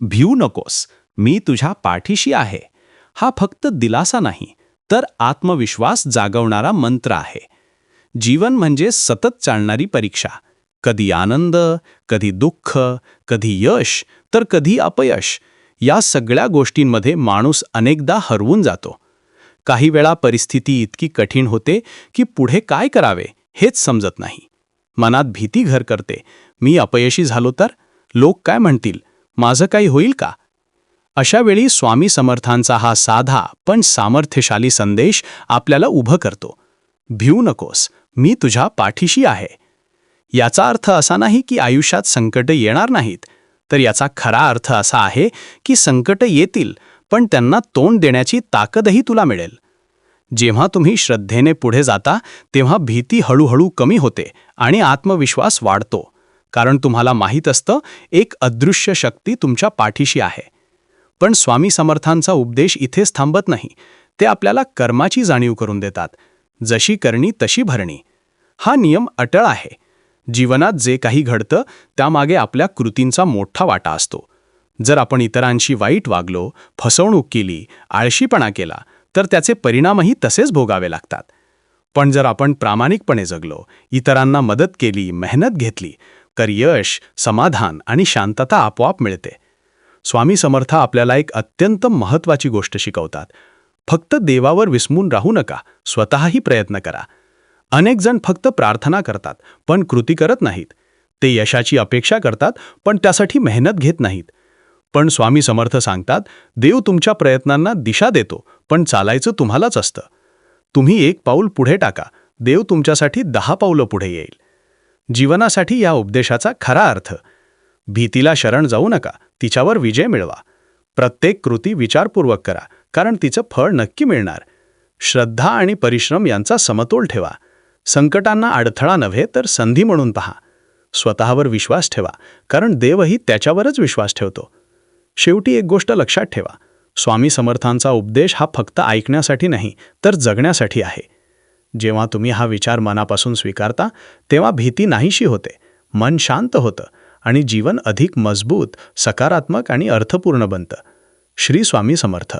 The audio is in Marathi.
भिऊ नकोस, मी तुझ्या पाठीशी आहे. हा फक्त दिलासा नाही, तर आत्मविश्वास जागवणारा मंत्र आहे. जीवन म्हणजे सतत चालणारी परीक्षा. कधी आनंद, कधी दुःख, कधी यश, तर कधी अपयश. या सगळ्या गोष्टींमध्ये माणूस अनेकदा हरवून जातो. काही वेळा परिस्थिती इतकी कठीण होते की पुढे काय करावे हेच समजत नाही. मनात भीती घर करते. मी अपयशी झालो तर? लोक काय म्हणतील? माझं काही होईल का? अशा वेळी स्वामी समर्थांचा हा साधा पण सामर्थ्यशाली संदेश आपल्याला उभं करतो. भिऊ नकोस, मी तुझ्या पाठीशी आहे. याचा अर्थ असा नाही की आयुष्यात संकट येणार नाहीत, तर याचा खरा अर्थ असा आहे की संकट येतील, पण त्यांना तोंड देण्याची ताकदही तुला मिळेल. जेव्हा तुम्ही श्रद्धेने पुढे जाता, तेव्हा भीती हळूहळू कमी होते आणि आत्मविश्वास वाढतो. कारण तुम्हाला माहीत असतं, एक अदृश्य शक्ती तुमच्या पाठीशी आहे. पण स्वामी समर्थांचा उपदेश इथेच थांबत नाही. ते आपल्याला कर्माची जाणीव करून देतात. जशी करणी तशी भरणी. हा नियम अटळ आहे. जीवनात जे काही घडतं, त्यामागे आपल्या कृतींचा मोठा वाटा असतो. जर आपण इतरांशी वाईट वागलो, फसवणूक केली, आळशीपणा केला, तर त्याचे परिणामही तसेच भोगावे लागतात. पण जर आपण प्रामाणिकपणे जगलो, इतरांना मदत केली, मेहनत घेतली, तर यश, समाधान आणि शांतता आपोआप मिळते. स्वामी समर्थ आपल्याला एक अत्यंत महत्त्वाची गोष्ट शिकवतात. फक्त देवावर विस्मून राहू नका, स्वतःही प्रयत्न करा. अनेक जण फक्त प्रार्थना करतात, पण कृती करत नाहीत. ते यशाची अपेक्षा करतात, पण त्यासाठी मेहनत घेत नाहीत. पण स्वामी समर्थ सांगतात, देव तुमच्या प्रयत्नांना दिशा देतो, पण चालायचं तुम्हालाच असतं. तुम्ही एक पाऊल पुढे टाका, देव तुमच्यासाठी 10 पावलं पुढे येईल. जीवनासाठी या उपदेशाचा खरा अर्थ: भीतीला शरण जाऊ नका, तिच्यावर विजय मिळवा. प्रत्येक कृती विचारपूर्वक करा, कारण तिचं फळ नक्की मिळणार. श्रद्धा आणि परिश्रम यांचा समतोल ठेवा. संकटांना अडथळा नव्हे तर संधी म्हणून पहा. स्वतःवर विश्वास ठेवा, कारण देवही त्याच्यावरच विश्वास ठेवतो. शेवटी एक गोष्ट लक्षात ठेवा, स्वामी समर्थांचा उपदेश हा फक्त ऐकण्यासाठी नाही, तर जगण्यासाठी आहे. जेव्हा तुम्ही हा विचार मनापासून स्वीकारता, तेव्हा भीती नाहीशी होते, मन शांत होतं आणि जीवन अधिक मजबूत, सकारात्मक आणि अर्थपूर्ण बनतं. श्री स्वामी समर्थ.